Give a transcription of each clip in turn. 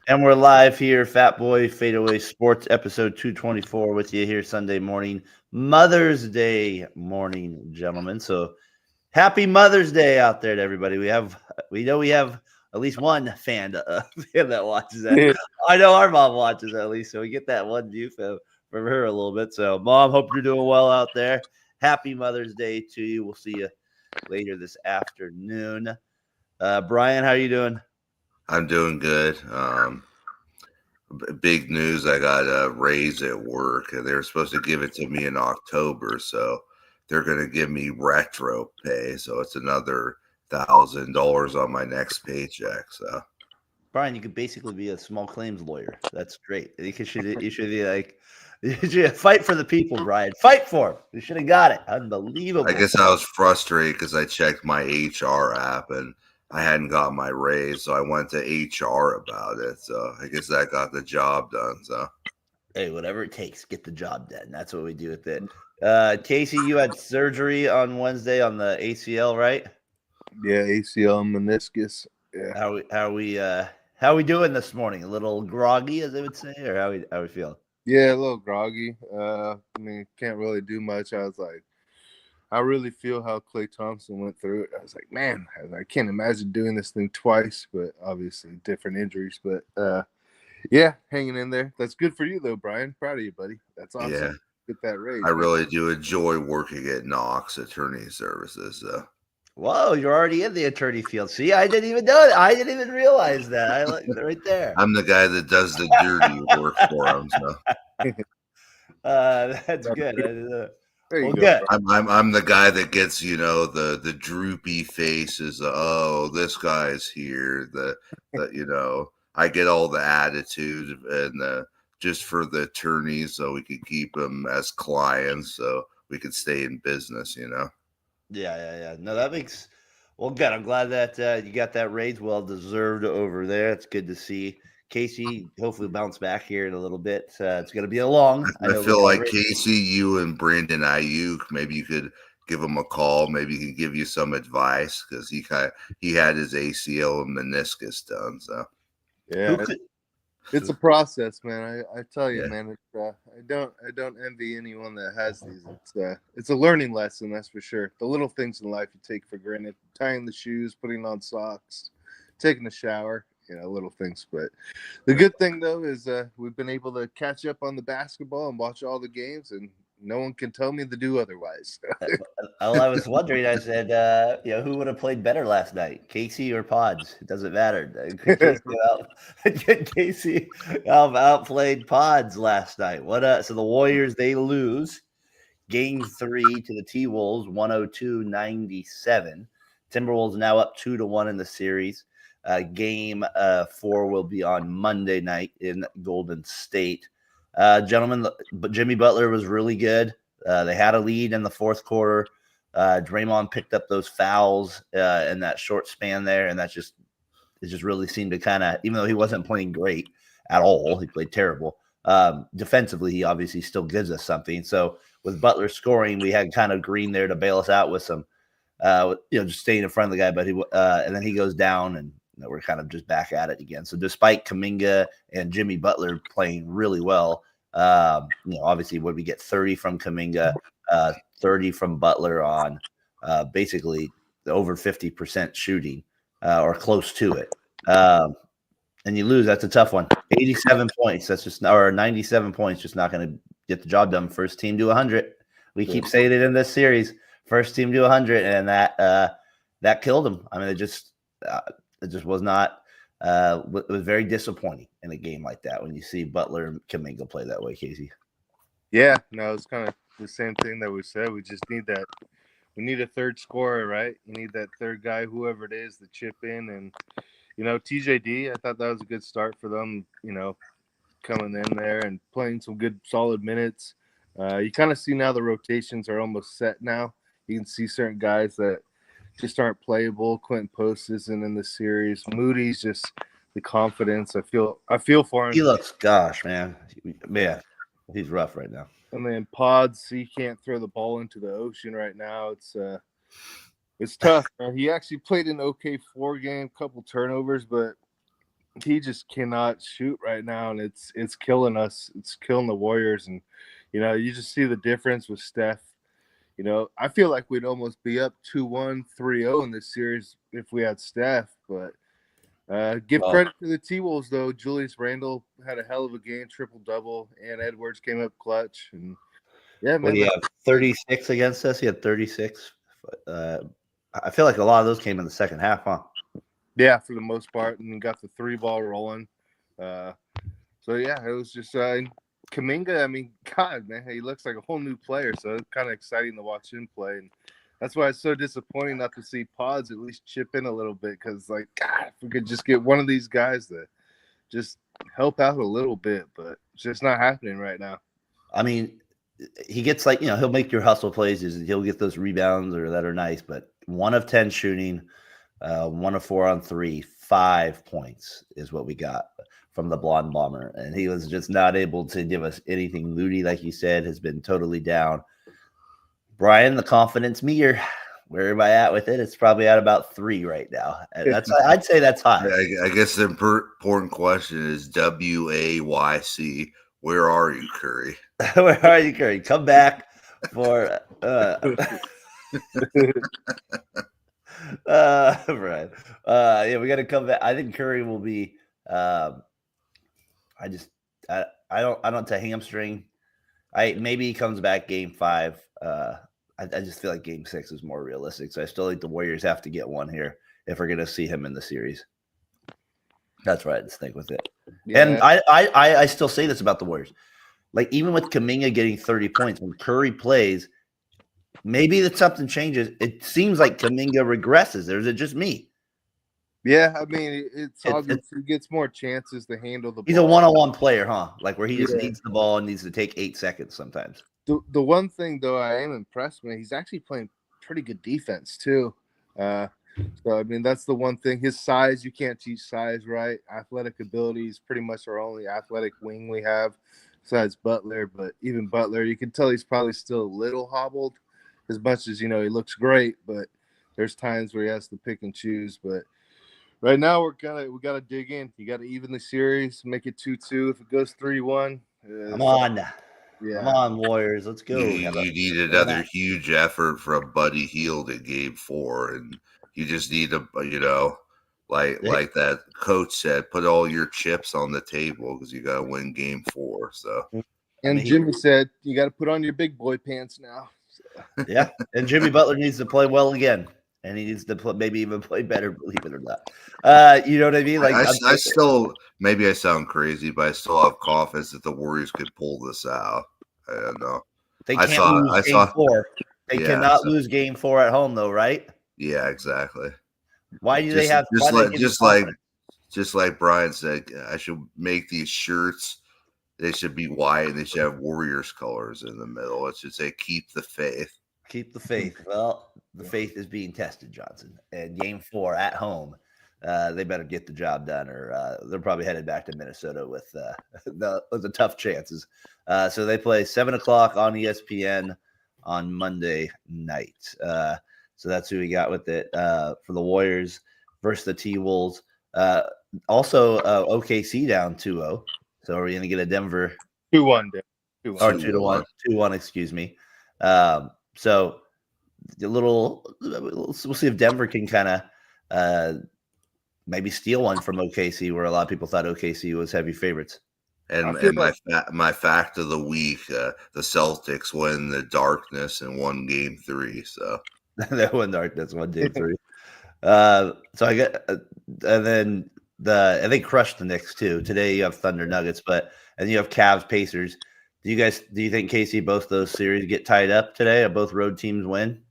And we're live here, Fatboy FadeAway Sports, episode 224, with you here Sunday morning, Mother's Day morning, gentlemen. So happy Mother's Day out there to everybody. We know we have at least one fan that watches that. I know our mom watches at least, so we get that one view from her a little bit. So, Mom, hope you're doing well out there. Happy Mother's Day to you. We'll see you later this afternoon. Brian, how are you doing? I'm doing good. Big news. I got a raise at work, and they were supposed to give it to me in October, so they're going to give me retro pay. So it's another $1,000 on my next paycheck. So Brian, you could basically be a small claims lawyer. That's great. You should be like, you should fight for the people, Brian. Fight for them. You should have got it. I Unbelievable. guess I was frustrated because I checked my HR app and I hadn't got my raise, so I went to HR about it. So I guess that got the job done. So Hey, whatever it takes, get the job done. That's what we do with it. Casey, you had surgery on Wednesday on the ACL, right? Yeah, ACL meniscus. Yeah. How we doing this morning? A little groggy, as they would say, or how we feel? Yeah, a little groggy. I mean, can't really do much. I really feel how Clay Thompson went through it. I was like, man, I can't imagine doing this thing twice, but obviously different injuries. But yeah, hanging in there. That's good for you though, Brian. Proud of you, buddy. That's awesome. yeah, Get that raise, I man. really do enjoy working at Knox Attorney Services. So. Whoa, you're already in the attorney field. See, I didn't even know that. I didn't even realize that. I like right there. I'm the guy that does the dirty work for them. So That's good. There you Well, go, good. bro. I'm the guy that gets the droopy faces. Oh, this guy's here. The I get all the attitude and just for the attorneys so we could keep them as clients so we could stay in business. Yeah. No, that makes well good. I'm glad that you got that raise, well deserved over there. It's good to see. Casey, hopefully bounce back here in a little bit. It's going to be a long. I I know we feel got like raise. Casey, you and Brandon Ayuk, maybe you could give him a call. Maybe he can give you some advice because he had his ACL and meniscus done. So Who Yeah, could? it's a process, man. I tell you, yeah, man. I don't envy anyone that has these. It's a learning lesson, that's for sure. The little things in life you take for granted: tying the shoes, putting on socks, taking a shower. Little things. But the good thing though is we've been able to catch up on the basketball and watch all the games, and no one can tell me to do otherwise. I was wondering. I said, who would have played better last night, Casey or Pods? It doesn't matter. Casey outplayed Pods last night. So the Warriors, they lose game three to the T Wolves, 102-97. Timberwolves now up 2-1 in the series. Game four will be on Monday night in Golden State. Gentlemen, but Jimmy Butler was really good. They had a lead in the fourth quarter. Draymond picked up those fouls in that short span there, and it just really seemed to kind of, even though he wasn't playing great at all, he played terrible. Defensively, he obviously still gives us something. So with Butler scoring, we had kind of Green there to bail us out with some, just staying in front of the guy. But and then he goes down, and we're kind of just back at it again. So despite Kuminga and Jimmy Butler playing really well, obviously when we get 30 from Kuminga, 30 from Butler on basically over 50% shooting or close to it. And you lose, that's a tough one. 87 points, that's just, or 97 points, just not going to get the job done. First team to 100. We keep saying it in this series. First team to 100, and that killed them. I mean, it just was not. It was very disappointing in a game like that when you see Butler and Kuminga play that way, Casey. Yeah, no, it's kind of the same thing that we said. We just need that. We need a third scorer, right? You need that third guy, whoever it is, to chip in. And TJD, I thought that was a good start for them. Coming in there and playing some good solid minutes. You kind of see now the rotations are almost set now. You can see certain guys that just aren't playable. Quentin Post isn't in the series. Moody's just the confidence. I feel for him. He looks, gosh, man, Yeah. he's rough right now. And then Pods, he can't throw the ball into the ocean right now. It's tough, man. He actually played an okay 4 game, couple turnovers, but he just cannot shoot right now, and it's killing us. It's killing the Warriors, and you just see the difference with Steph. I feel like we'd almost be up 2-1, 3-0 in this series if we had Steph. But give Well, credit to the T-Wolves, though. Julius Randle had a hell of a game, triple-double, and Edwards came up clutch. And, yeah, what man. do you have? 36 against us? He had 36. I feel like a lot of those came in the second half, huh? Yeah, for the most part, and got the 3-ball rolling. So, yeah, it was just Kuminga. I mean, God, man, he looks like a whole new player. So it's kind of exciting to watch him play. And that's why it's so disappointing not to see Pods at least chip in a little bit, because, like, God, if we could just get one of these guys to just help out a little bit, but it's just not happening right now. I mean, he gets like, he'll make your hustle plays. He'll get those rebounds or that are nice, but 1 of 10 shooting, 1 of 4 on 3, 5 points is what we got from the blonde bomber. And he was just not able to give us anything. Looney, like you said, has been totally down. Brian, the confidence meter, where am I at with it? It's probably at about 3 right now. I'd say that's high. I guess the important question is WAYC. Where are you, Curry? Where are you, Curry? Come back for right. Yeah, we got to come back. I think Curry will be. I don't to hamstring. Maybe he comes back game 5. I just feel like game 6 is more realistic. So I still think the Warriors have to get one here if we're going to see him in the series. That's right. Let's think with it. Yeah. And I still say this about the Warriors. Like, even with Kuminga getting 30 points, when Curry plays, maybe that something changes. It seems like Kuminga regresses. Or is it just me? Yeah, I mean, it's obvious he gets more chances to handle the ball. He's a one-on-one player, huh? Like, where he just needs the ball and needs to take 8 seconds sometimes. The one thing, though, I am impressed with, he's actually playing pretty good defense, too. So, I mean, that's the one thing. His size, you can't teach size, right? Athletic ability is pretty much our only athletic wing we have besides Butler. But even Butler, you can tell he's probably still a little hobbled, as much as, he looks great. But there's times where he has to pick and choose. But right now, we gotta dig in. You got to even the series, make it 2-2. If it goes 3-1, come on. Yeah. Come on, Warriors. Let's go. You need another huge effort from Buddy Hield in game 4, and you just need to, like that coach said, put all your chips on the table because you got to win game 4. So, and Jimmy said you got to put on your big boy pants now. So. Yeah, and Jimmy Butler needs to play well again, and he needs to maybe even play better, believe it or not. You know what I mean? Like, I still, maybe I sound crazy, but I still have confidence that the Warriors could pull this out. I don't know. They can't lose game 4. They cannot lose game 4 at home, though, right? Yeah, exactly. Why do they have just like Brian said? I should make these shirts. They should be white, and they should have Warriors colors in the middle. It should say "Keep the faith." Keep the faith. Well, the faith is being tested, Johnson. And game 4 at home, they better get the job done, or they're probably headed back to Minnesota with the tough chances. So they play 7:00 on ESPN on Monday night. So that's who we got with it for the Warriors versus the T-Wolves. Also, OKC down 2-0. So are we going to get a Denver 2-1? Or 2-1. 2-1, excuse me. So we'll see if Denver can kind of maybe steal one from OKC, where a lot of people thought OKC was heavy favorites. And my fact of the week, the Celtics win the darkness and won game 3. So they won darkness, won game 3. So I got, and then they crushed the Knicks too. Today you have Thunder Nuggets, and you have Cavs Pacers. Do you think, Casey, both those series get tied up today? Or both road teams win?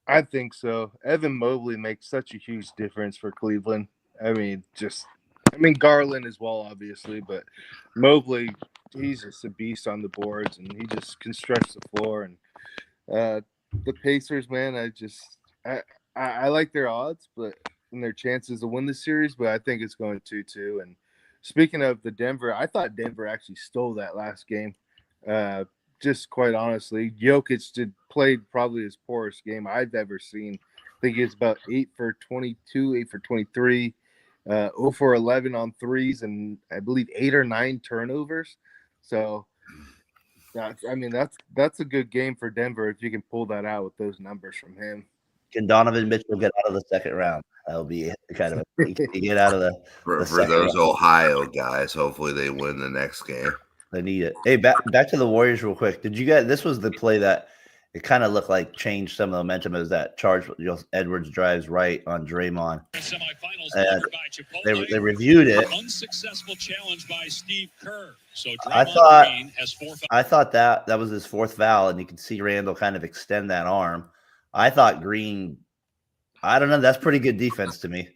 I think so. Evan Mobley makes such a huge difference for Cleveland. I mean, Garland as well, obviously, but Mobley, he's just a beast on the boards, and he just can stretch the floor. And the Pacers, man, I like their odds, but and their chances to win the series, but I think it's going 2-2. And speaking of the Denver, I thought Denver actually stole that last game. Just quite honestly, Jokic played probably his poorest game I've ever seen. I think it's about 8 for 22, 8 for 23. 0 for 11 on threes, and I believe 8 or 9 turnovers. So that's a good game for Denver if you can pull that out with those numbers from him. Can Donovan Mitchell get out of the second round? That'll be kind of a get out of the For second those round. Ohio guys, hopefully they win the next game. They need it. Hey, back to the Warriors real quick. Did you guys? This was the play that it kind of looked like changed some of the momentum. As that charge, Edwards drives right on Draymond. And they reviewed it. Unsuccessful challenge by Steve Kerr. So I thought that was his fourth foul, and you could see Randall kind of extend that arm. I thought Green. I don't know. That's pretty good defense to me.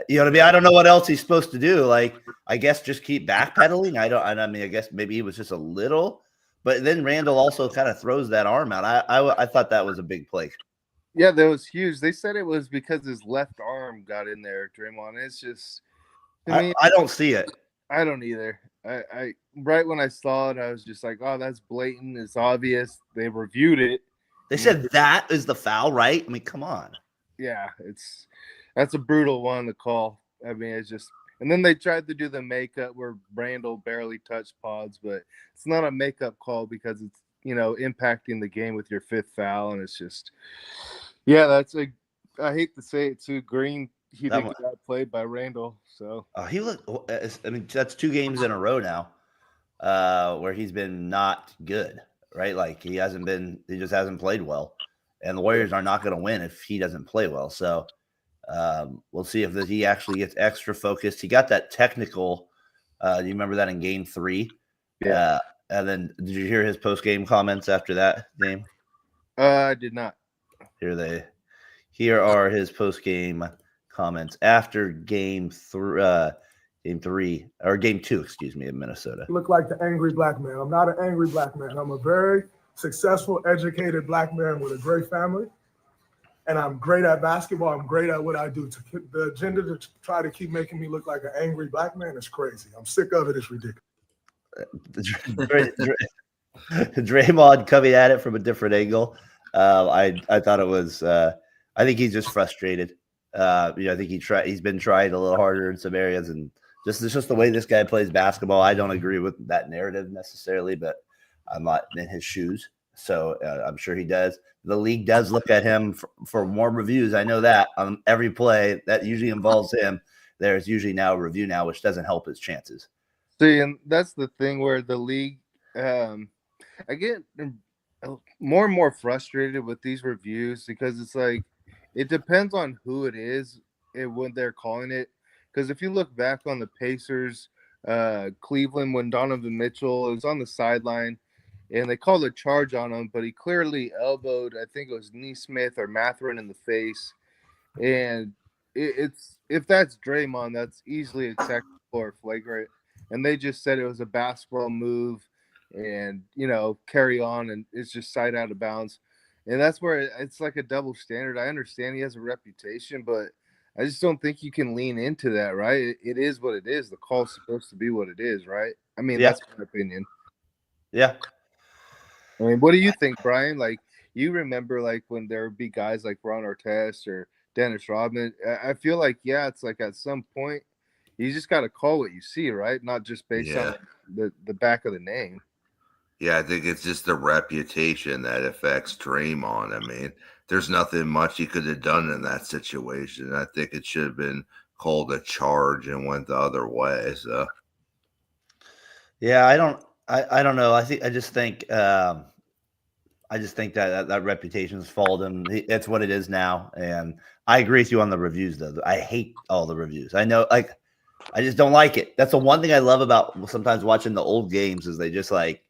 You know what I mean? I don't know what else he's supposed to do. Like, I guess just keep backpedaling. I mean, I guess maybe he was just a little, but then Randall also kind of throws that arm out. I thought that was a big play. Yeah, that was huge. They said it was because his left arm got in there, Draymond. It's just, to me, I don't see it. I don't either. I right when I saw it, I was just like, oh, that's blatant. It's obvious. They reviewed it. They said that is the foul, right? I mean, come on. Yeah, that's a brutal one to call. I mean, it's just, and then they tried to do the makeup where Randall barely touched Pods, but it's not a makeup call because it's, impacting the game with your fifth foul, and it's just, yeah, I hate to say it too, Green, he didn't get played by Randall, so. He looked, I mean, that's 2 games in a row now where he's been not good, right? Like he just hasn't played well, and the Warriors are not going to win if he doesn't play well. So we'll see if he actually gets extra focused. He got that technical. Do you remember that in game 3? Yeah. And then did you hear his post-game comments after that game? I did not. Here are his post-game comments after game 3 or game 2, excuse me, in Minnesota. Look like the angry black man. I'm not an angry black man. I'm a very successful, educated black man with a great family. And I'm great at basketball. I'm great at what I do. The agenda to try to keep making me look like an angry black man is crazy. I'm sick of it. It's ridiculous. Draymond coming at it from a different angle. I thought it was. I think he's just frustrated. I think he's been trying a little harder in some areas, and it's just the way this guy plays basketball. I don't agree with that narrative necessarily, but I'm not in his shoes, so I'm sure he does. The league does look at him for more reviews. I know that on every play that usually involves him, there's usually now a review now, which doesn't help his chances. See, and that's the thing where the league, I get more and more frustrated with these reviews because it's like, it depends on who it is and when they're calling it. Because if you look back on the Pacers, Cleveland, when Donovan Mitchell was on the sideline and they called a charge on him, but he clearly elbowed, I think it was Neesmith or Mathurin in the face. And it's if that's Draymond, that's easily acceptable or flagrant. And they just said it was a basketball move and, carry on, and it's just side out of bounds. And that's where it's like a double standard. I understand he has a reputation, but I just don't think you can lean into that, right? It is what it is. The call's supposed to be what it is, right? I mean, That's my opinion. Yeah. I mean, what do you think, Brian? Like, you remember, like, when there would be guys like Ron Artest or Dennis Rodman. I feel like, it's like at some point, you just got to call what you see, right? Not just based on the back of the name. Yeah, I think it's just the reputation that affects Draymond. I mean, there's nothing much he could have done in that situation. I think it should have been called a charge and went the other way. So, yeah, I don't know. I just think that reputation's followed him. It's what it is now, and I agree with you on the reviews, though. I hate all the reviews. I know, like, I just don't like it. That's the one thing I love about sometimes watching the old games is they just like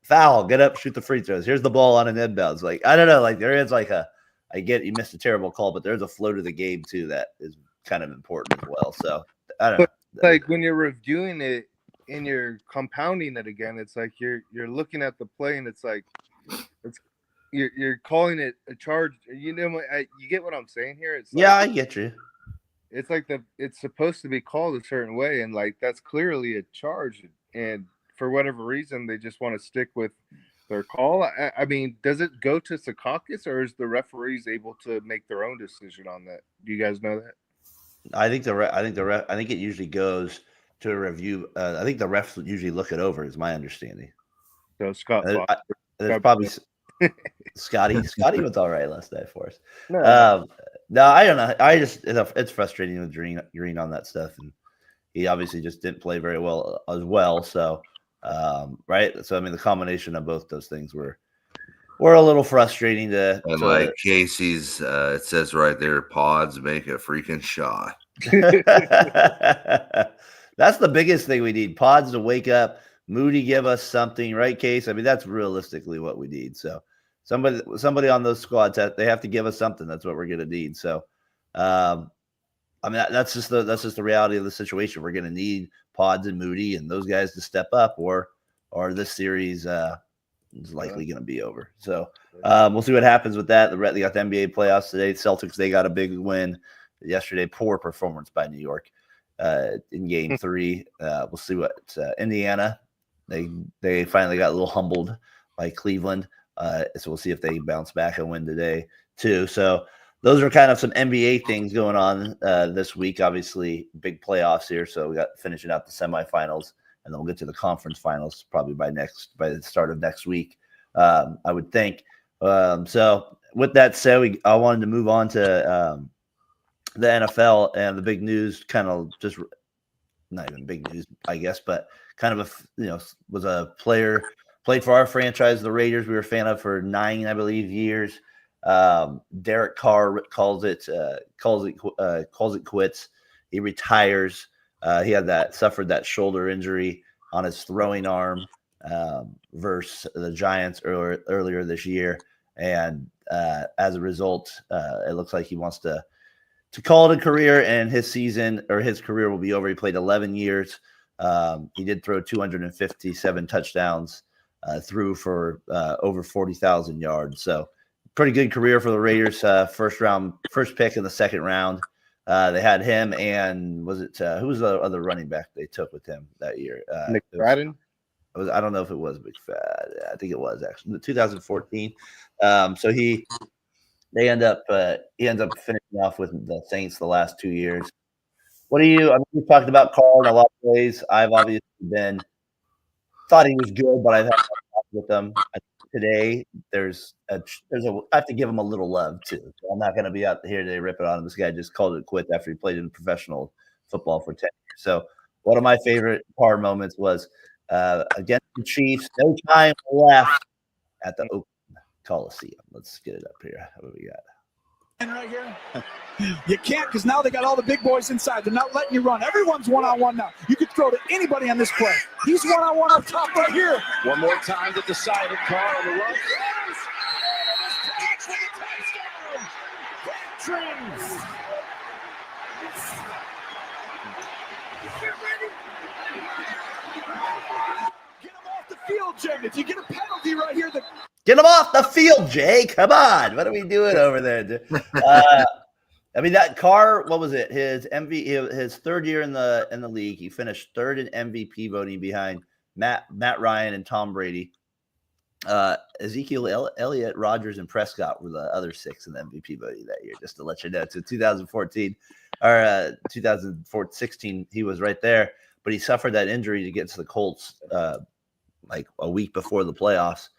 foul, get up, shoot the free throws. Here's the ball on an inbounds. Like, I don't know. Like, there is like I get you missed a terrible call, but there's a flow to the game too that is kind of important as well. So I don't know. Like when you're reviewing it and you're compounding it again, it's like you're looking at the play and it's like you're calling it a charge. You get what I'm saying here? It's like, I get you. It's like it's supposed to be called a certain way, and like that's clearly a charge, and for whatever reason they just want to stick with their call. I mean, does it go to Secaucus, or is the referees able to make their own decision on that? Do you guys know that? I think I think it usually goes to a review. I think the refs usually look it over, is my understanding. So Scott Uh, Fox. I- There's probably Scotty. Scotty was all right last night for us. No, No, I don't know. It's frustrating with Green on that stuff, and he obviously just didn't play very well as well. So, right. So I mean, the combination of both those things were a little frustrating to. And like Casey's, it says right there, pods make a freaking shot. That's the biggest thing we need. Pods to wake up. Moody give us something, right, Case? I mean, that's realistically what we need. So somebody on those squads, they have to give us something. That's what we're gonna need. So I mean, that's just the reality of the situation. We're gonna need Pods and Moody and those guys to step up, or this series is likely gonna be over. So we'll see what happens with that. They got the NBA playoffs today. Celtics, they got a big win yesterday. Poor performance by New York in Game 3. We'll see what Indiana. They finally got a little humbled by Cleveland. So we'll see if they bounce back and win today too. So those are kind of some NBA things going on this week. Obviously, big playoffs here. So we got finishing up the semifinals, and then we'll get to the conference finals probably by the start of next week. I would think. So with that said, I wanted to move on to the NFL and the big news. Kind of just not even big news, I guess, but kind of was a player played for our franchise, the Raiders. We were a fan of for 9, I believe, years. Derek Carr calls it quits. He retires. He suffered that shoulder injury on his throwing arm versus the Giants earlier this year, and as a result, it looks like he wants to call it a career, and his career will be over. He played 11 years. He did throw 257 touchdowns, threw for over 40,000 yards. So pretty good career for the Raiders. First pick in the second round. They had him, and was it who was the other running back they took with him that year? McFadden. I don't know if it was McFadden. I think it was actually 2014. So he ends up finishing off with the Saints the last 2 years. I mean, we talked about Carr in a lot of ways. I've obviously thought he was good, but I've had with him today. I have to give him a little love too. So I'm not going to be out here today ripping on him. This guy just called it quits after he played in professional football for 10 years. So one of my favorite Carr moments was against the Chiefs. No time left at the Oakland Coliseum. Let's get it up here. What do we got? Right here. You can't, because now they got all the big boys inside. They're not letting you run. Everyone's one-on-one now. You could throw to anybody on this play. He's one-on-one up top right here. One more time to decide it. Carr on the run. Get him off the field, Jim. If you get a penalty right here, get him off the field, Jay. Come on. What are we doing over there? I mean, that Carr, what was it? His third year in the league, he finished third in MVP voting behind Matt Ryan and Tom Brady. Ezekiel Elliott, Rodgers, and Prescott were the other 6 in the MVP voting that year, just to let you know. So 2014 or 2016, he was right there, but he suffered that injury to get to the Colts like a week before the playoffs,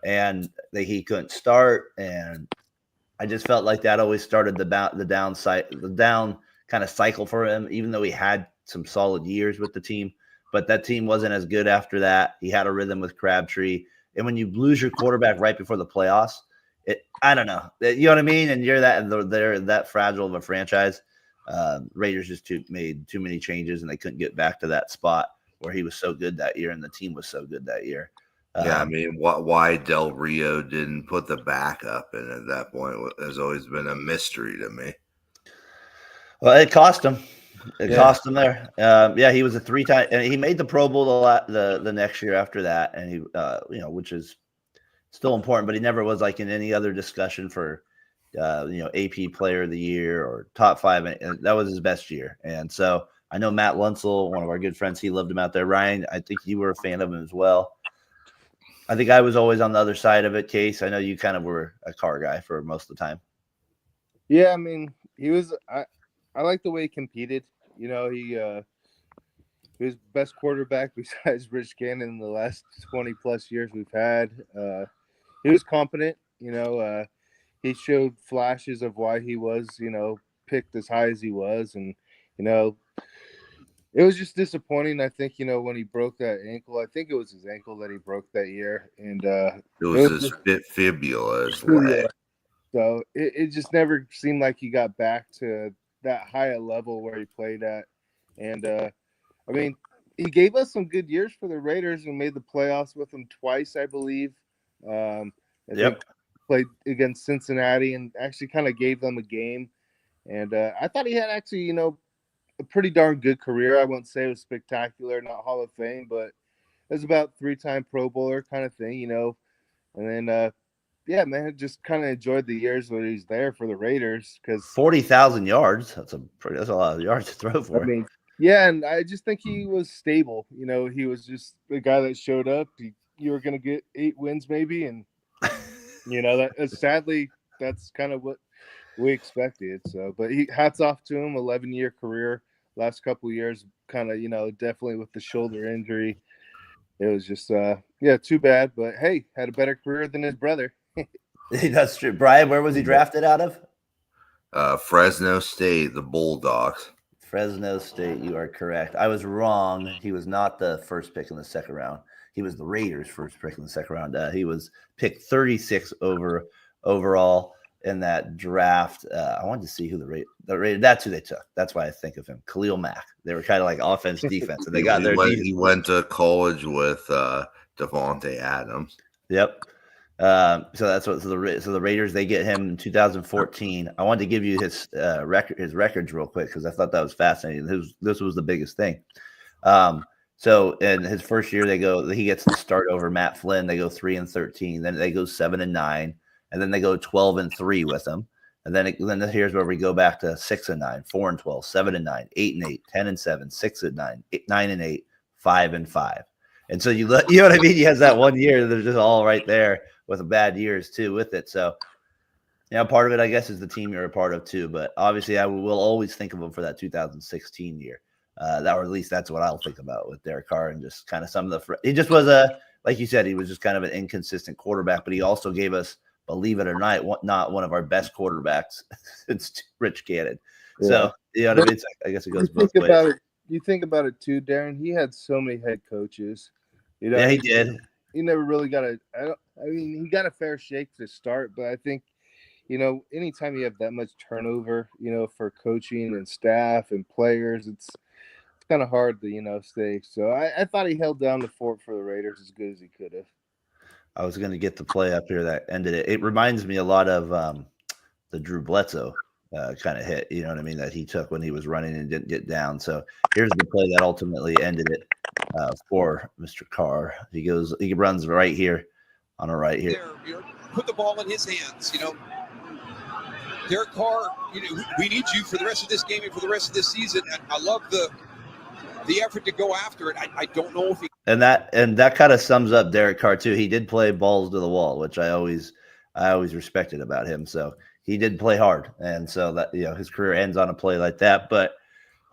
and he couldn't start. And I just felt like that always started the down kind of cycle for him, even though he had some solid years with the team. But that team wasn't as good after that. He had a rhythm with Crabtree. And when you lose your quarterback right before the playoffs, I don't know. You know what I mean? And they're that fragile of a franchise. Raiders just made too many changes, and they couldn't get back to that spot where he was so good that year and the team was so good that year. Yeah, I mean, why Del Rio didn't put the backup in at that point has always been a mystery to me. Well, it cost him. Cost him there. He was a 3-time, and he made the Pro Bowl the next year after that, and he, which is still important, but he never was like in any other discussion for, AP Player of the Year or top 5. And that was his best year. And so I know Matt Lunsell, one of our good friends, he loved him out there. Ryan, I think you were a fan of him as well. I think I was always on the other side of it, Case. I know you kind of were a Carr guy for most of the time. Yeah, I mean, he was I like the way he competed. He was best quarterback besides Rich Gannon in the last 20 plus years we've had. He was competent. He showed flashes of why he was, picked as high as he was, and it was just disappointing. I think when he broke that ankle, I think it was his ankle that he broke that year, and it was his fibula, his leg. So it just never seemed like he got back to that high a level where he played at. And I mean, he gave us some good years for the Raiders and made the playoffs with them twice, I believe. I think played against Cincinnati and actually kind of gave them a game. And I thought he had actually, a pretty darn good career. I wouldn't say it was spectacular, not Hall of Fame, but it was about 3-time Pro Bowler kind of thing, And then yeah, man, just kind of enjoyed the years where he's there for the Raiders because 40,000 yards. That's a lot of yards to throw for. I mean, yeah, and I just think he was stable. He was just the guy that showed up. You were going to get 8 wins maybe, and that sadly that's kind of what we expected. So, but hats off to him. 11-year career. Last couple of years, kind of definitely with the shoulder injury. It was just too bad. But hey, had a better career than his brother. That's true. Brian, where was he drafted out of? Fresno State, the Bulldogs. Fresno State, you are correct. I was wrong. He was not the first pick in the second round. He was the Raiders' first pick in the second round. He was picked 36 overall in that draft. I wanted to see who the Raiders. That's who they took. That's why I think of him. Khalil Mack. They were kind of like offense, defense, and they got their defense. He went to college with Devontae Adams. Yep. So that's what. So the Raiders, they get him in 2014. I wanted to give you his records real quick because I thought that was fascinating. This was the biggest thing. So in his first year, he gets the start over Matt Flynn. They go 3-13. Then they go 7-9, and then they go 12-3 with him. And then here's where we go back to 6-9, 4-12, 7-9, 8-8, 10-7, 6-9, 9-8, 5-5. And so you know what I mean? He has that one year. They're just all right there with bad years too with it. So, part of it, I guess, is the team you're a part of too. But obviously, I will always think of him for that 2016 year. Or at least that's what I'll think about with Derek Carr and just kind of some of the. He just was like you said, he was just kind of an inconsistent quarterback. But he also gave us, believe it or not one of our best quarterbacks since Rich Gannon. Yeah. So what I mean? I guess it goes both ways. You think about it too, Darren. He had so many head coaches. Yeah, he did. He never really got he got a fair shake to start, but I think, anytime you have that much turnover, for coaching and staff and players, it's kind of hard to, stay. So I thought he held down the fort for the Raiders as good as he could have. I was going to get the play up here that ended it. It reminds me a lot of the Drew Bledsoe kind of hit, you know what I mean, that he took when he was running and didn't get down. So here's the play that ultimately ended it for Mr. Carr. He runs right here on a right here. Put the ball in his hands, Derek Carr, we need you for the rest of this game and for the rest of this season. And I love the effort to go after it. I don't know if he and that kind of sums up Derek Carr too. He did play balls to the wall, which I always respected about him. So he did play hard, and so that his career ends on a play like that. But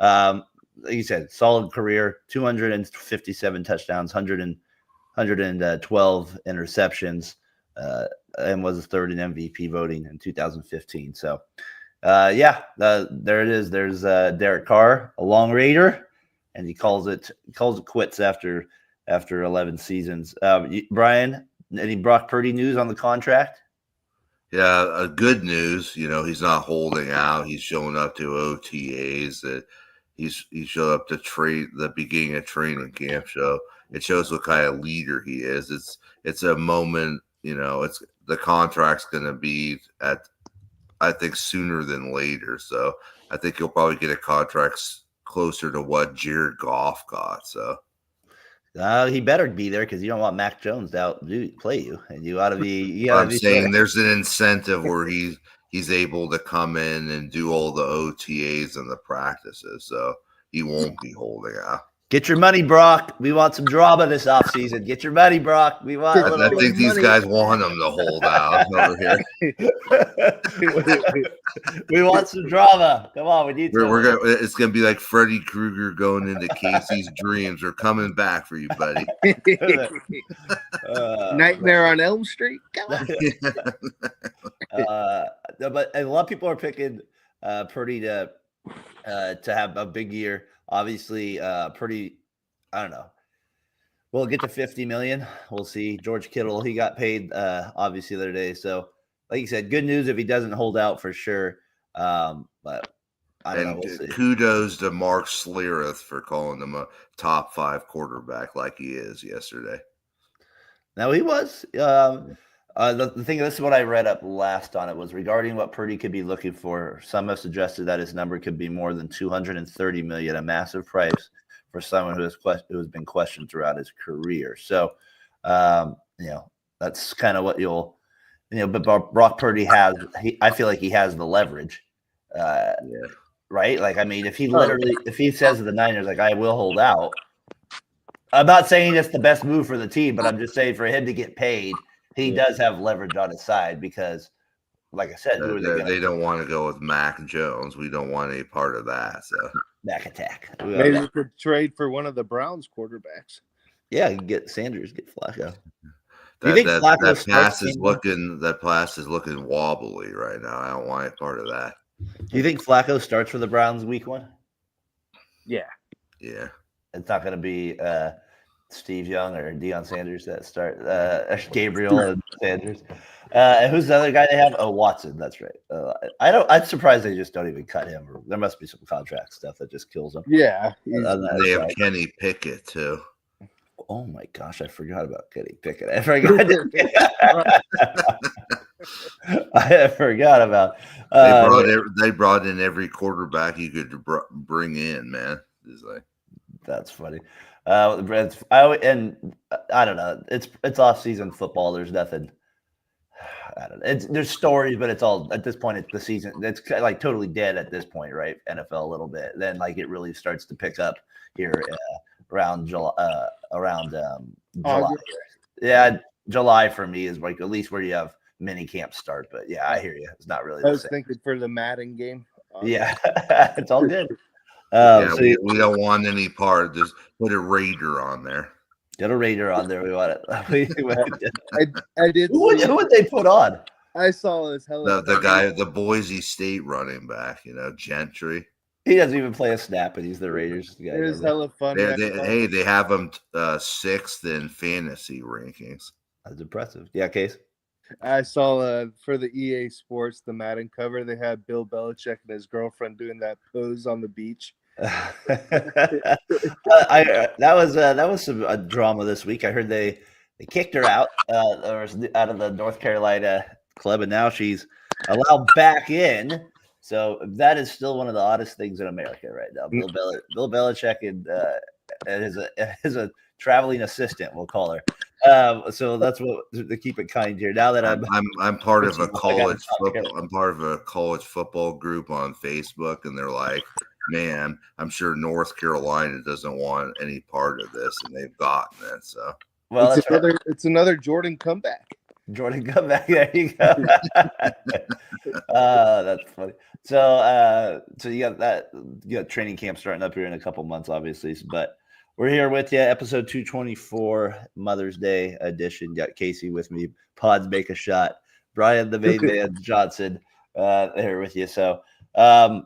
like you said, solid career, 257 touchdowns, 112 interceptions, and was third in MVP voting in 2015. So there it is. There's Derek Carr, a long Raider, and he calls it quits after 11 seasons. Brian, any Brock Purdy news on the contract? Yeah, good news. He's not holding out. He's showing up to OTAs. That he showed up to the beginning of training camp. So it shows what kind of leader he is. It's a moment. It's the contract's going to be at, I think, sooner than later. So I think he'll probably get a contract closer to what Jared Goff got. So. He better be there because you don't want Mac Jones to play you, and you ought to be. I'm saying there's an incentive where he's able to come in and do all the OTAs and the practices, so he won't be holding out. Get your money, Brock. We want some drama this offseason. Get your money, Brock. We want a little. I think these guys want him to hold out over here. We want some drama. Come on, we need some. We're gonna. It's gonna be like Freddy Krueger going into Casey's dreams. We're coming back for you, buddy. Nightmare on Elm Street. Come on. But a lot of people are picking Purdy to have a big year. Obviously, Purdy, I don't know. We'll get to 50 million. We'll see. George Kittle, he got paid obviously the other day. So, like you said, good news if he doesn't hold out for sure. But I don't know. We'll see. Kudos to Mark Schlereth for calling him a top 5 quarterback like he is yesterday. Now he was. The thing, this is what I read up last on it, was regarding what Purdy could be looking for. Some have suggested that his number could be more than 230 million, a massive price for someone who has been questioned throughout his career. So, that's kind of what but Brock Purdy has. I feel like he has the leverage, right? Like, I mean, if he says to the Niners, like, I will hold out. I'm not saying it's the best move for the team, but I'm just saying for him to get paid, he does have leverage on his side because, like I said, they don't want to go with Mac Jones. We don't want any part of that. So Mac attack. Maybe we could trade for one of the Browns quarterbacks. Yeah, you can get Sanders, get Flacco. That pass is looking wobbly right now. I don't want any part of that. Do you think Flacco starts for the Browns week 1? Yeah. Yeah. It's not going to be Steve Young or Deion Sanders that start. Gabriel and Sanders. And who's the other guy they have? Oh, Watson. That's right. I'm surprised they just don't even cut him. There must be some contract stuff that just kills him. Yeah. They have Kenny Pickett too. Oh my gosh, I forgot about Kenny Pickett. I forgot. I forgot about. They brought in every quarterback you could bring in, man. It's like, that's funny. I don't know. It's off-season football. There's nothing. I don't know. There's stories, but it's all at this point. It's the season. It's like totally dead at this point, right? NFL a little bit. Then like it really starts to pick up here around July. July. Yeah, July for me is like at least where you have mini camp start. But yeah, I hear you. It's not really. I was thinking for the Madden game. Yeah, it's all good. We don't want any part. Just put a Raider on there. Get a Raider on there. We want it. I did. Who would they put on? I saw this. The guy, the Boise State running back, Gentry. He doesn't even play a snap, and he's the Raiders guy. It was hella fun. They have him 6th in fantasy rankings. That's impressive. Yeah, Case. I saw for the EA Sports, the Madden cover, they had Bill Belichick and his girlfriend doing that pose on the beach. That was some drama this week. I heard they kicked her out of the North Carolina club, and now she's allowed back in. So that is still one of the oddest things in America right now. Bill Belichick and is a traveling assistant, we'll call her. So that's what to keep it kind here. Now that I'm part of a college football. I'm part of a college football group on Facebook, and they're like, man, I'm sure North Carolina doesn't want any part of this, and they've gotten it. So, well, it's another Jordan comeback. Jordan comeback. There you go. That's funny. So you got that. You got training camp starting up here in a couple months, obviously. But we're here with you, episode 224, Mother's Day edition. Got Casey with me. Pods make a shot. Brian the main man Johnson here with you. So. So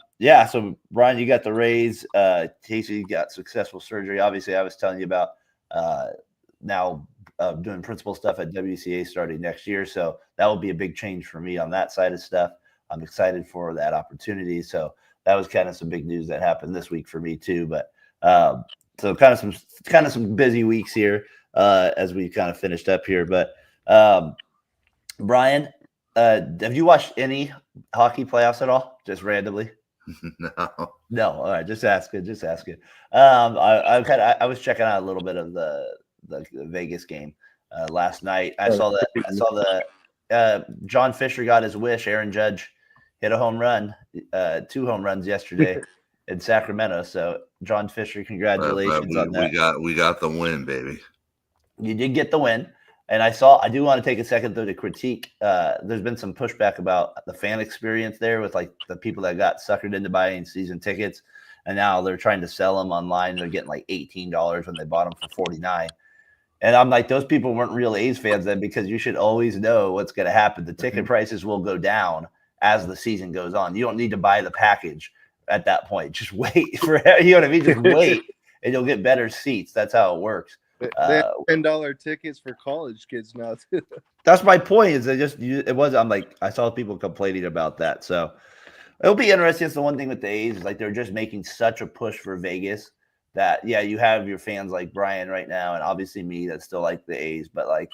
Brian, you got the Rays. Casey got successful surgery. Obviously, I was telling you about now doing principal stuff at WCA starting next year. So that will be a big change for me on that side of stuff. I'm excited for that opportunity. So that was kind of some big news that happened this week for me too. But so kind of some busy weeks here as we kind of finished up here. But Brian, have you watched any hockey playoffs at all? Just randomly? No. All right. Just asking. I was checking out a little bit of the Vegas game last night. I saw the John Fisher got his wish. Aaron Judge hit a home run, 2 home runs yesterday. in Sacramento. So, John Fisher, congratulations on that. We got the win, baby. You did get the win. And I do want to take a second, though, to critique. There's been some pushback about the fan experience there with like the people that got suckered into buying season tickets. And now they're trying to sell them online. They're getting like $18 when they bought them for $49. And I'm like, those people weren't real A's fans then, because you should always know what's going to happen. The ticket prices will go down as the season goes on. You don't need to buy the package at that point. Just wait for, you know what I mean? Just wait and you'll get better seats. That's how it works. They have $10 tickets for college kids now too. That's my point. Is I'm like, I saw people complaining about that. So it'll be interesting. It's the one thing with the A's is like they're just making such a push for Vegas that, yeah, you have your fans like Brian right now, and obviously me that still like the A's. But like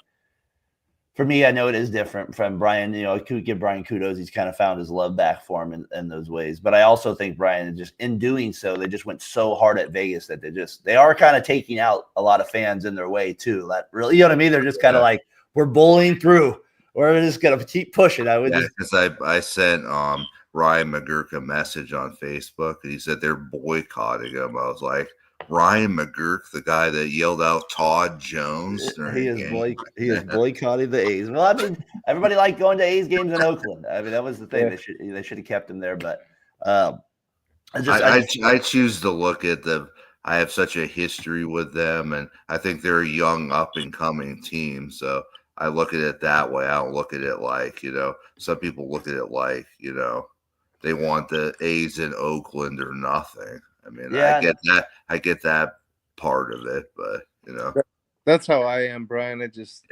for me, I know it is different from Brian. You know, I could give Brian kudos. He's kind of found his love back for him in those ways. But I also think Brian, just in doing so, they just went so hard at Vegas that they are kind of taking out a lot of fans in their way too. That really, you know what I mean? They're just kind of like, we're bullying through. We're just gonna keep pushing. Because I sent Ryan McGurk a message on Facebook, and he said they're boycotting him. I was like, Ryan McGurk, the guy that yelled out Todd Jones. He is boycotting the A's. Well, I mean, everybody liked going to A's games in Oakland. I mean, that was the thing. They should have kept him there. But I choose to look at I have such a history with them, and I think they're a young, up and coming team. So I look at it that way. I don't look at it like, you know, some people look at it like, you know, they want the A's in Oakland or nothing. I mean, I get that part of it, but you know, that's how I am, Brian. I just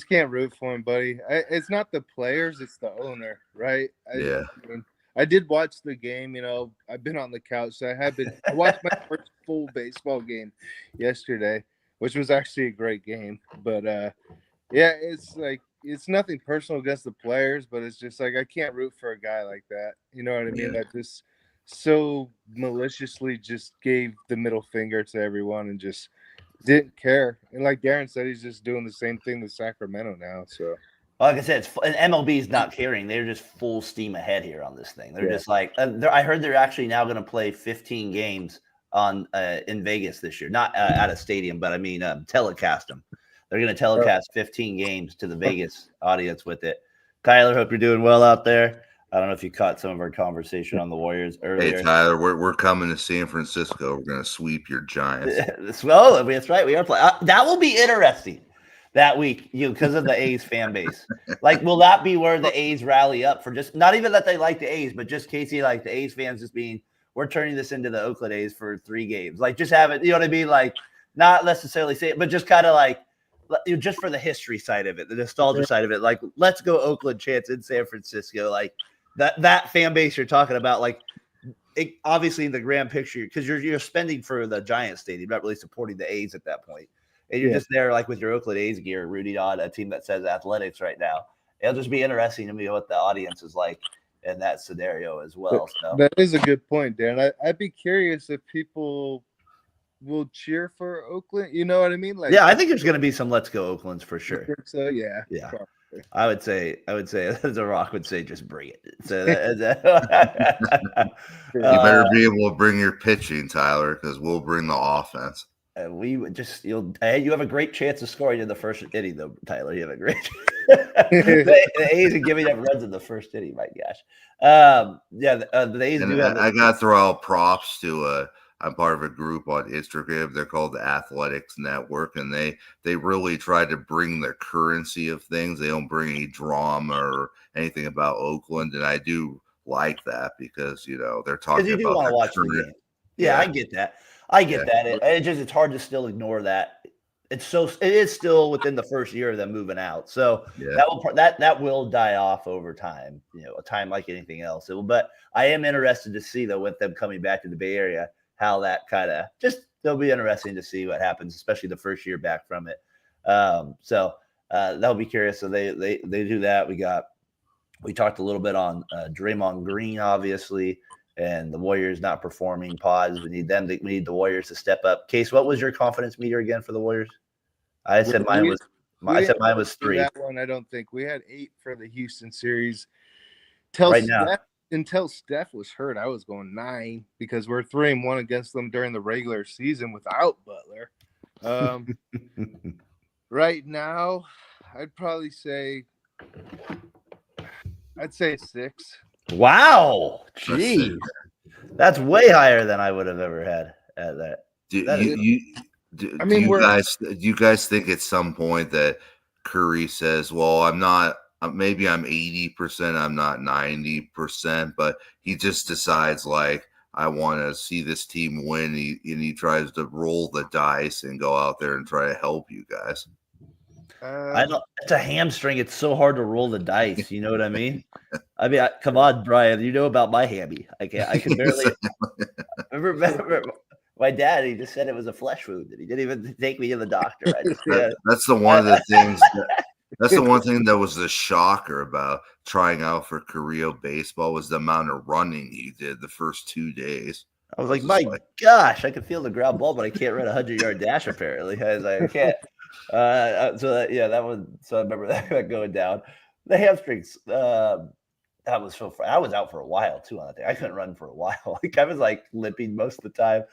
can't root for him, buddy. It's not the players, it's the owner, right? I did watch the game. You know, I've been on the couch, so I watched my first full baseball game yesterday, which was actually a great game. But it's like, it's nothing personal against the players, but it's just like I can't root for a guy like that. You know what I mean? That just so maliciously just gave the middle finger to everyone and just didn't care. And like Darren said, he's just doing the same thing with Sacramento now. So, like I said, MLB is not caring. They're just full steam ahead here on this thing. They're just like, I heard they're actually now going to play 15 games on in Vegas this year, not at a stadium, but I mean telecast them. They're going to telecast 15 games to the Vegas audience with it. Tyler, hope you're doing well out there. I don't know if you caught some of our conversation on the Warriors earlier. Hey, Tyler, we're coming to San Francisco. We're going to sweep your Giants. Well, that's right. We are playing. That will be interesting that week, because of the A's fan base. Like, will that be where the A's rally up for just not even that they like the A's, but just Casey, like the A's fans just being, we're turning this into the Oakland A's for 3 games. Like, just have it, you know what I mean? Like, not necessarily say it, but just kind of like, just for the history side of it, the nostalgia side of it. Like, let's go Oakland chants in San Francisco. Like, that fan base you're talking about, like, obviously in the grand picture, because you're spending for the Giants stadium, not really supporting the A's at that point. And you're just there like with your Oakland A's gear, rooting on a team that says athletics right now. It'll just be interesting to me what the audience is like in that scenario as well. So that is a good point, Dan. I'd be curious if people will cheer for Oakland. You know what I mean? Like, yeah, I think there's going to be some "Let's Go Oaklands" for sure. So yeah. Probably. I would say, The Rock would say, just bring it. So you better be able to bring your pitching, Tyler, because we'll bring the offense. We would just, you have a great chance of scoring in the first inning, though, Tyler. You have a great the A's are giving up runs in the first inning, my gosh. The A's do have. I got to throw out props to I'm part of a group on Instagram. They're called the Athletics Network, and they really try to bring the currency of things. They don't bring any drama or anything about Oakland, and I do like that because they're talking you do about want to watch the game. Yeah, I get that. It's hard to still ignore that. It is still within the first year of them moving out, so that will die off over time. A time like anything else. But I am interested to see though with them coming back to the Bay Area, how that kind of it'll be interesting to see what happens, especially the first year back from it. That'll be curious. So they do that. We talked a little bit on Draymond Green, obviously, and the Warriors not performing. Pods. We need the Warriors to step up. Case, what was your confidence meter again for the Warriors? I said mine was 3. That one, I don't think we had 8 for the Houston series. Right now, until Steph was hurt, I was going 9 because we're 3-1 against them during the regular season without Butler. Right now, I'd probably say I'd say 6. Wow, geez, that's way higher than I would have ever had at that. Do That is- you guys think at some point that Curry says, "Well, I'm not. Maybe I'm 80%. I'm not 90%," but he just decides like, I want to see this team win. And he tries to roll the dice and go out there and try to help you guys. I don't. It's a hamstring. It's so hard to roll the dice. You know what I mean? I mean, come on, Brian. You know about my hammy. I can barely. remember my dad. He just said it was a flesh wound, and he didn't even take me to the doctor. That's the one of the things. That's the one thing that was the shocker about trying out for Korea baseball was the amount of running he did the first 2 days. I was like, my gosh, I can feel the ground ball, but I can't run a 100-yard dash. Apparently, I was like, I can't. That was. So I remember that going down. The hamstrings. That was so fun. I was out for a while too on that thing. I couldn't run for a while. Like I was like limping most of the time.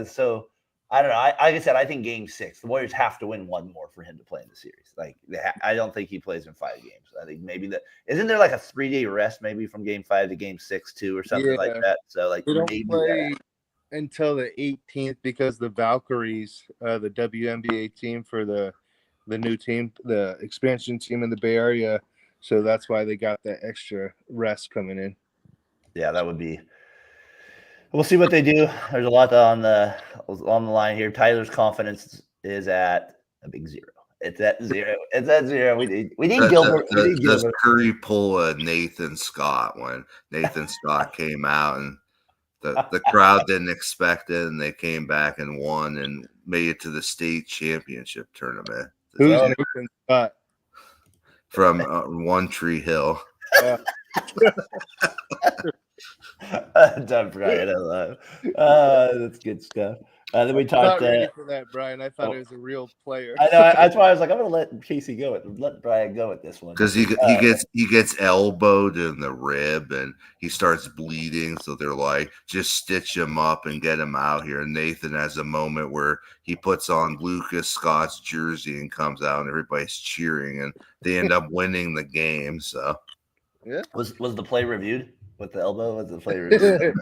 So I don't know. Like I said, I think Game 6, the Warriors have to win one more for him to play in the series. Like I don't think he plays in 5 games. I think maybe isn't there like a 3-day rest maybe from Game 5 to Game 6 too or something like that. So like they don't maybe play until the 18th because the Valkyries, the WNBA team for the new team, the expansion team in the Bay Area. So that's why they got that extra rest coming in. Yeah, that would be. We'll see what they do. There's a lot on the line here. Tyler's confidence is at a big 0. It's at 0. It's at 0. We need Gilbert. Does Curry pull a Nathan Scott when Nathan Scott came out and the crowd didn't expect it and they came back and won and made it to the state championship tournament? Who's Nathan Scott? From One Tree Hill. Done Brian, I love. That's good stuff. Then we talked. Not ready for that, Brian. I thought it was a real player. I know. That's why I was like, I'm going to let Casey go. Let Brian go at this one because he gets elbowed in the rib and he starts bleeding. So they're like, just stitch him up and get him out here. And Nathan has a moment where he puts on Lucas Scott's jersey and comes out, and everybody's cheering, and they end up winning the game. So, yeah, was the play reviewed? With the elbow, was the play reviewed?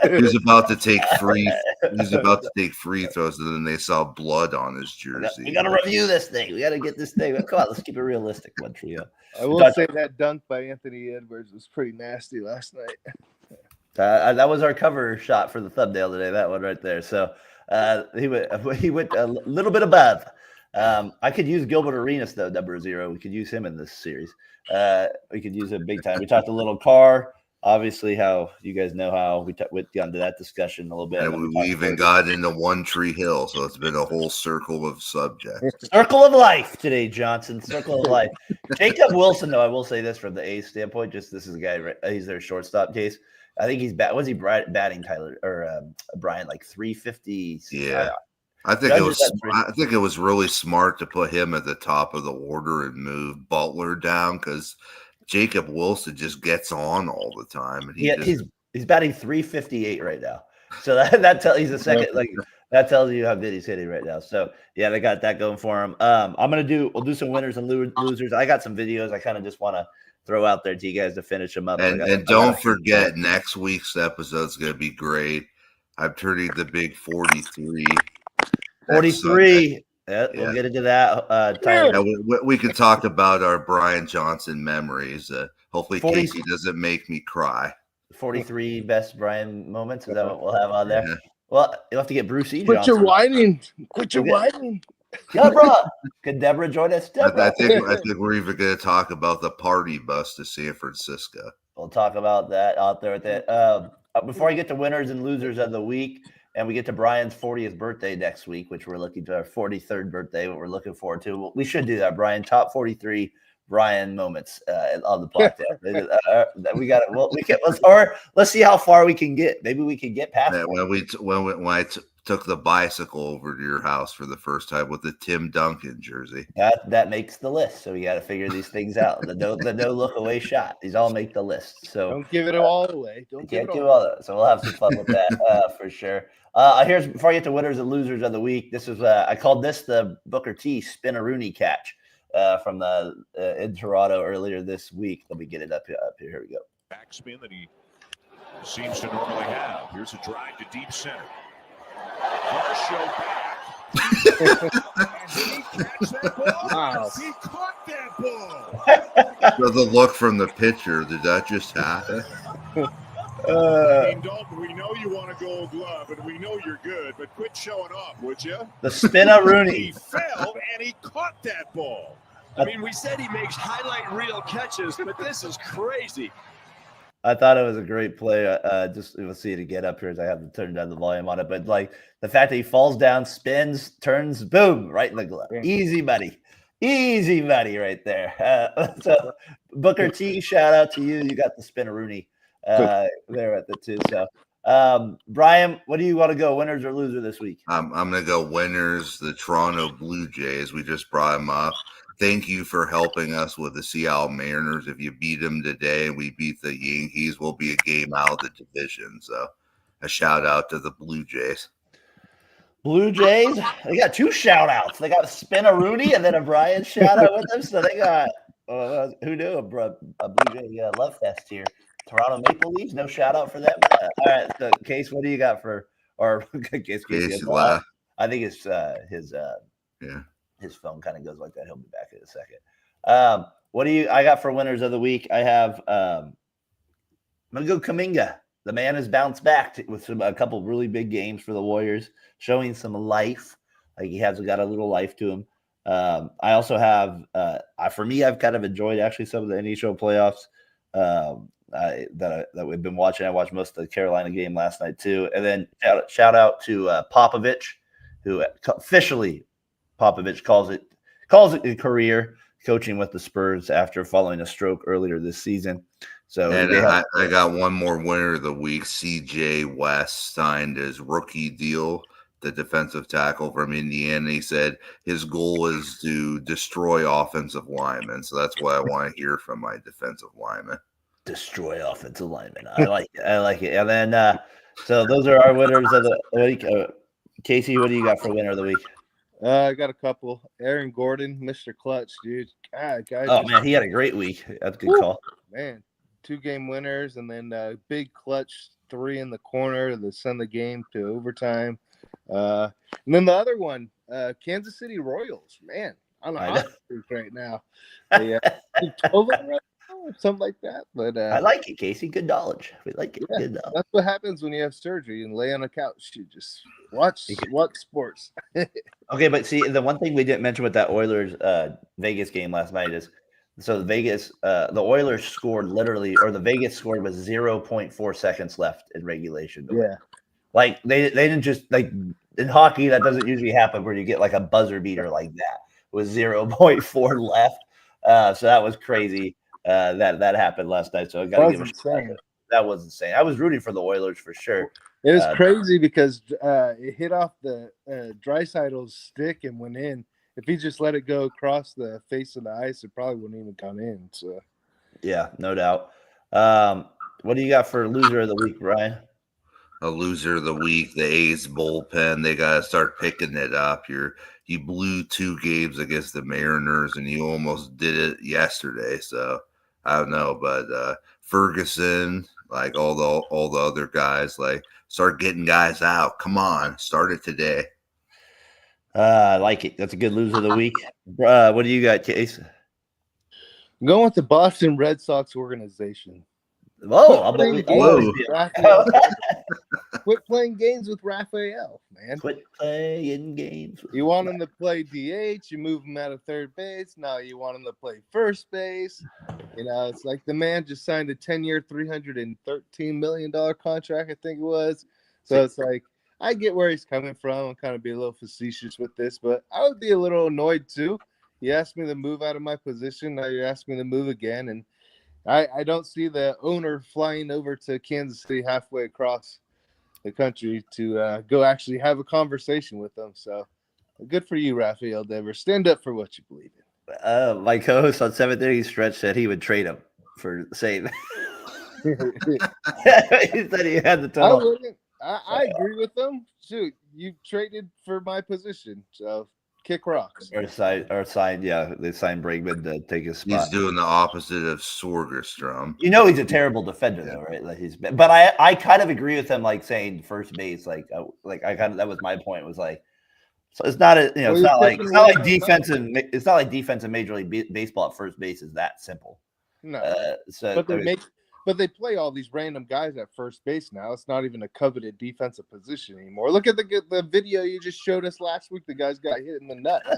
He was about to take free. He's about to take free throws, and then they saw blood on his jersey. We got to review this thing. We got to get this thing. Come on, let's keep it realistic, one trio. I will say that dunk by Anthony Edwards was pretty nasty last night. That was our cover shot for the thumbnail today. That one right there. So he went a little bit above. I could use Gilbert Arenas though, number 0. We could use him in this series. We could use him big time. We talked a little Carr. Obviously, how you guys know how we went down to that discussion a little bit. And we even got into One Tree Hill, so it's been a whole circle of subjects. Circle of life today, Johnson. Circle of life. Jacob Wilson, though, I will say this from the A's standpoint. Just this is a guy. He's their shortstop case. I think he's was he batting Tyler or Brian like 350? Yeah. I think it was really smart to put him at the top of the order and move Butler down because Jacob Wilson just gets on all the time, and he's batting 358 right now. So that tells he's the second. Like that tells you how good he's hitting right now. So yeah, they got that going for him. We'll do some winners and losers. I got some videos I kind of just want to throw out there to you guys to finish them up. And don't forget, next week's episode is going to be great. I'm turning the big 43. 43. Yeah, we'll get into that. Tyler. We can talk about our Brian Johnson memories. Hopefully, Casey doesn't make me cry. 43 best Brian moments. Is that what we'll have on there? Yeah. Well, you'll have to get Bruce E. Quit your whining. Quit your whining. Deborah. Can Deborah join us? Deborah. I think we're even going to talk about the party bus to San Francisco. We'll talk about that out there with that. Before I get to winners and losers of the week, and we get to Brian's 40th birthday next week, which we're looking to our 43rd birthday, what we're looking forward to. We should do that, Brian. Top 43 Brian moments on the podcast. We got it. Well, or let's see how far we can get. Maybe we can get past. When I took the bicycle over to your house for the first time with the Tim Duncan jersey. That makes the list. So we got to figure these things out. The no look away shot. These all make the list. So don't give it all away. Don't give it all that. So we'll have some fun with that for sure. Here's before I get to winners and losers of the week. This is I called this the Booker T spin-a-rooney catch from the in Toronto earlier this week. Let me get it up here. Here we go. Backspin that he seems to normally have. Here's a drive to deep center. Carr show back. And did he catch that ball? Wow. He caught that ball. So the look from the pitcher, did that just happen? Dalton, we know you want a gold glove, and we know you're good, but quit showing off, would you? The spin-a-rooney. He fell, and he caught that ball. I mean, we said he makes highlight reel catches, but this is crazy. I thought it was a great play. Just we'll see it again up here as I have to turn down the volume on it. But like the fact that he falls down, spins, turns, boom, right in the glove. Yeah. Easy money right there. So Booker T, shout out to you. You got the spin-a-rooney there at the two. So Brian, what do you want to go? Winners or loser this week? I'm gonna go winners. The Toronto Blue Jays. We just brought them up. Thank you for helping us with the Seattle Mariners. If you beat them today and we beat the Yankees, we'll be a game out of the division. So a shout out to the Blue Jays. Blue Jays, they got two shout outs. They got a spin-a-rooney and then a Brian shout out with them. So they got, who knew, a Blue Jay love fest here. Toronto Maple Leafs, no shout out for them. All right, so Case, what do you got for, or Case I think it's his phone kind of goes like that. He'll be back in a second. What do I got for winners of the week? I have I'm gonna go Kuminga. The man has bounced back with a couple really big games for the Warriors, showing some life. Like he has got a little life to him. I also have for me, I've kind of enjoyed actually some of the NHL playoffs that we've been watching. I watched most of the Carolina game last night too. And then shout out to Popovich, who officially Popovich calls it a career coaching with the Spurs after following a stroke earlier this season. So I got one more winner of the week. CJ West signed his rookie deal, the defensive tackle from Indiana. He said his goal is to destroy offensive linemen. So that's what I want to hear from my defensive linemen. Destroy offensive linemen. I like it. And then so those are our winners of the week. Casey, what do you got for winner of the week? I got a couple. Aaron Gordon, Mr. Clutch, dude. Man, he had a great week. That's a good call. Man, 2-game winners, and then big clutch 3 in the corner to send the game to overtime. And then the other one, Kansas City Royals. Man, I'm on a hot streak right now. Yeah, 12 right now, or something like that. But I like it, Casey. Good knowledge. We like it. Yeah, good knowledge. That's what happens when you have surgery and lay on a couch. You just watch sports. Okay, but see, the one thing we didn't mention with that Oilers Vegas game last night is so the Oilers scored the Vegas scored with 0.4 seconds left in regulation. Yeah. Like they didn't just like in hockey, that doesn't usually happen where you get like a buzzer beater like that with 0.4 left. So that was crazy. That happened last night. So I got to give a shout out. That was insane. I was rooting for the Oilers for sure. It was crazy because it hit off the Dreisaitl's stick and went in. If he just let it go across the face of the ice, it probably wouldn't even come in. So, yeah, no doubt. What do you got for loser of the week, Brian? A loser of the week, the A's bullpen. They got to start picking it up. You blew 2 games against the Mariners, and you almost did it yesterday. So I don't know, but Ferguson, like all the other guys, like start getting guys out. Come on, start it today. I like it. That's a good loser of the week. What do you got, Case? I'm going with the Boston Red Sox organization. Whoa! Quit playing games with Raphael, man. Quit playing games. You want him to play DH, you move him out of third base. Now you want him to play first base. You know, it's like the man just signed a 10-year, $313 million contract, I think it was. So it's like, I get where he's coming from. I'm kind of be a little facetious with this, but I would be a little annoyed too You asked me to move out of my position. Now you're asking me to move again. And I don't see the owner flying over to Kansas City halfway across the country to go actually have a conversation with them. So good for you, Rafael Devers. Stand up for what you believe in. My co-host on 7:30 Stretch said he would trade him for save. He said he had the I total. wouldn't. I agree with them. Shoot, you traded for my position, so kick rocks. Or signed, yeah, they signed Bregman to take his spot. He's doing the opposite of Sorgerstrom. You know he's a terrible defender, though, right? Like but I kind of agree with him, like saying first base, like I kind of, that was my point, was like, so it's not a, it's not like defense and it's not like defense in Major League Baseball at first base is that simple. No, so but they play all these random guys at first base now. It's not even a coveted defensive position anymore. Look at the video you just showed us last week. The guys got hit in the nuts.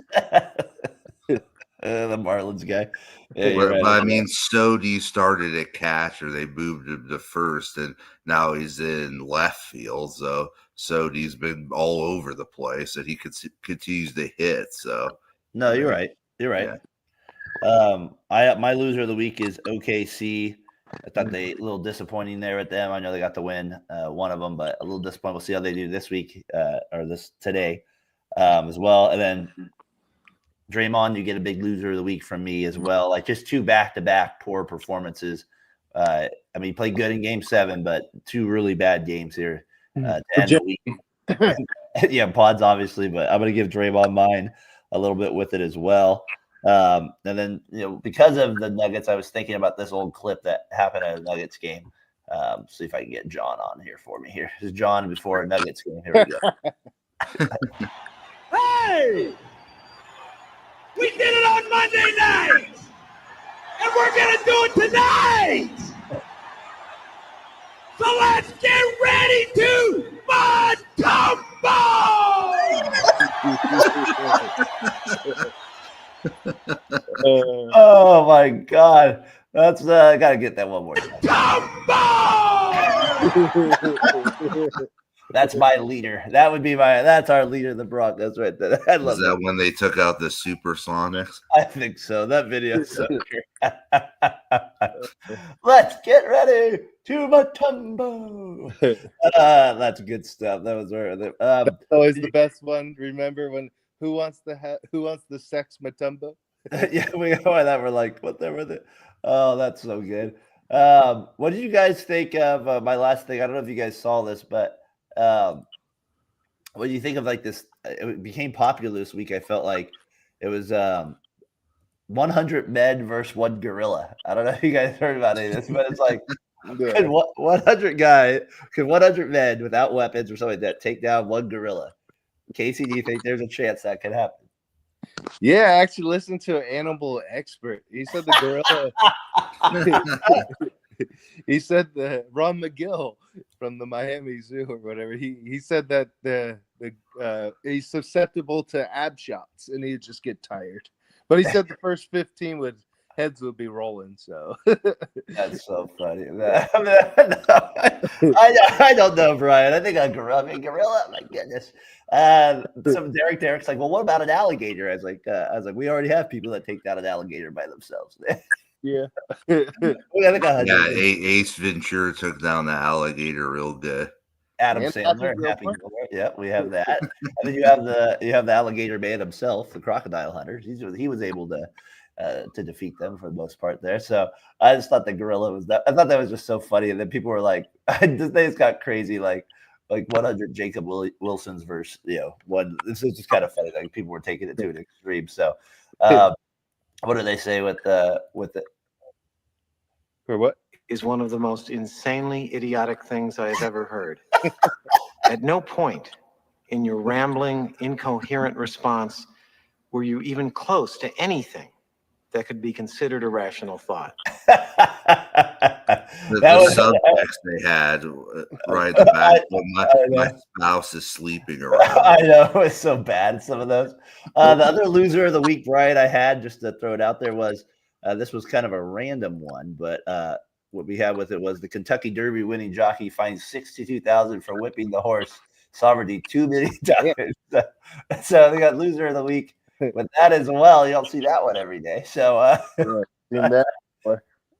The Marlins guy. Yeah, But I mean, Sodi started at catcher. They moved him to first, and now he's in left field. So Sodi's been all over the place, and he continues to hit. So no, you're right. You're right. Yeah. My loser of the week is OKC. I thought they a little disappointing there with them. I know they got the win, one of them, but a little disappointing. We'll see how they do this week or today as well. And then Draymond, you get a big loser of the week from me as well. Like just two back-to-back poor performances. I mean, he played good in Game 7, but two really bad games here to end the week. Yeah, Pods obviously, but I'm going to give Draymond mine a little bit with it as well. And then, because of the Nuggets, I was thinking about this old clip that happened at a Nuggets game. See if I can get John on here for me. Here is John before a Nuggets game. Here we go. Hey! We did it on Monday night! And we're going to do it tonight! So let's get ready to Oh my God. That's I gotta get that one more time. That's my leader. That would be that's our leader, the Broncos, right there. I love that when they took out the Supersonics? I think so. That video is so great. Let's get ready to Matumbo. That's good stuff. That was that's always the best one. Remember when who wants the sex Matumbo? Yeah, we go that. We're like, what the were the? Oh, that's so good. What did you guys think of my last thing? I don't know if you guys saw this, but what do you think of like this? It became popular this week. I felt like it was 100 men versus one gorilla. I don't know if you guys heard about any of this, but it's like could 100 men without weapons or something like that take down one gorilla? Casey, do you think there's a chance that could happen? Yeah, I actually listened to an animal expert. He said the gorilla. He said the Ron McGill from the Miami Zoo or whatever. He said that the he's susceptible to ab shots and he'd just get tired. But he said the first 15 heads would be rolling. So that's so funny. I don't know, Brian. I think a gorilla. My goodness. Derek's like, well, what about an alligator? I was like, we already have people that take down an alligator by themselves. Yeah. Ace Ventura took down the alligator real good. Adam Sandler, Happy Gilmore. Yeah, we have that. And then you have the alligator man himself, the crocodile hunter. He was able to defeat them for the most part there. So I just thought the gorilla was that. I thought that was just so funny. And then people were like, this thing's got crazy, like 100 Jacob Wilsons versus one. This is just kind of funny. Like people were taking it to an extreme. So what do they say with the for what is one of the most insanely idiotic things I have ever heard. At no point in your rambling, incoherent response were you even close to anything that could be considered a rational thought. The subtext they had right in the back. My spouse is sleeping around. I know, it's so bad, some of those. The other loser of the week, Brian, I had, just to throw it out there, was this was kind of a random one, but what we had with it was the Kentucky Derby winning jockey fined $62,000 for whipping the horse Sovereignty 2 million times. So they got loser of the week. with that as well. You don't see that one every day. So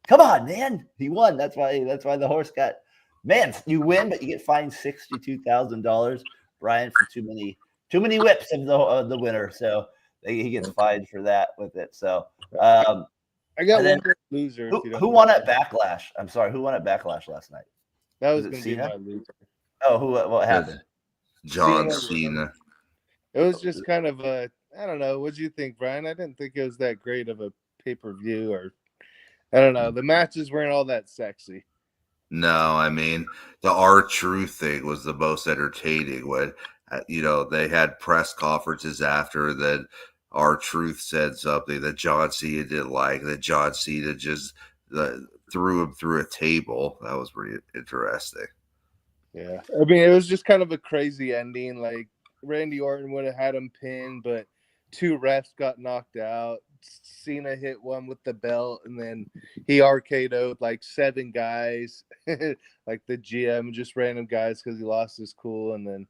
come on, man. He won. That's why the horse got man, you win, but you get fined $62,000, Brian, for too many whips of the winner. So he gets fined for that with it. So I got one more loser. Who won at Backlash? I'm sorry, who won at Backlash last night? That was going to be my loser. Oh, what happened? John Cena. It was just kind of I don't know. What do you think, Brian? I didn't think it was that great of a pay-per-view, or I don't know. The matches weren't all that sexy. No, I mean, the R-Truth thing was the most entertaining when, they had press conferences after that R-Truth said something that John Cena didn't like, that John Cena just threw him through a table. That was pretty interesting. Yeah. I mean, it was just kind of a crazy ending. Like, Randy Orton would have had him pinned, but 2 refs got knocked out. Cena hit one with the belt, and then he RKO'd like 7 guys, like the GM, just random guys because he lost his cool, and then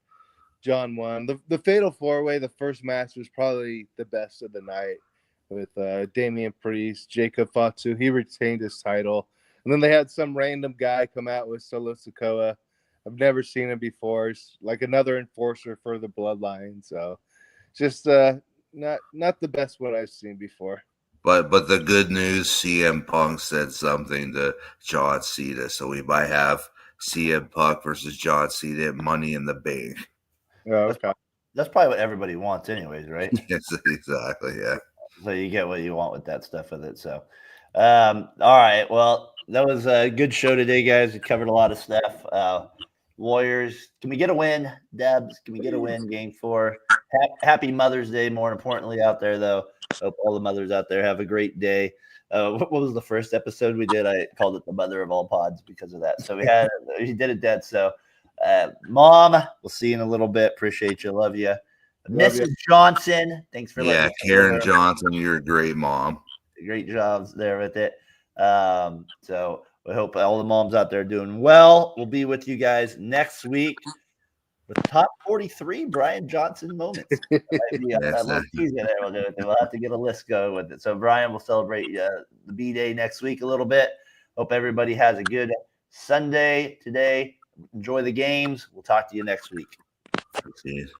John won. The Fatal 4-Way, the first match was probably the best of the night with Damian Priest, Jacob Fatu. He retained his title, and then they had some random guy come out with Solo Sikoa. I've never seen him before. It's like another enforcer for the Bloodline, so just not the best what I've seen before. But the good news, CM Punk said something to John Cena, so we might have CM Punk versus John Cena at Money in the Bank. Oh, okay. That's probably what everybody wants, anyways, right? Yes, exactly. Yeah. So you get what you want with that stuff with it. So, all right. Well, that was a good show today, guys. We covered a lot of stuff. Warriors, can we get a win? Debs, can we get a win? Game 4. Happy Mother's Day. More importantly, out there though, hope all the mothers out there have a great day. What was the first episode we did? I called it the mother of all pods because of that. So we did it dead. So, Mom, we'll see you in a little bit. Appreciate you. Love you. Mrs. Johnson, thanks for letting me Karen Johnson, you're a great mom. Great jobs there with it. So we hope all the moms out there are doing well. We'll be with you guys next week with top 43 Brian Johnson moments. We'll have to get a list going with it. So Brian will celebrate the B-Day next week a little bit. Hope everybody has a good Sunday today. Enjoy the games. We'll talk to you next week. See you.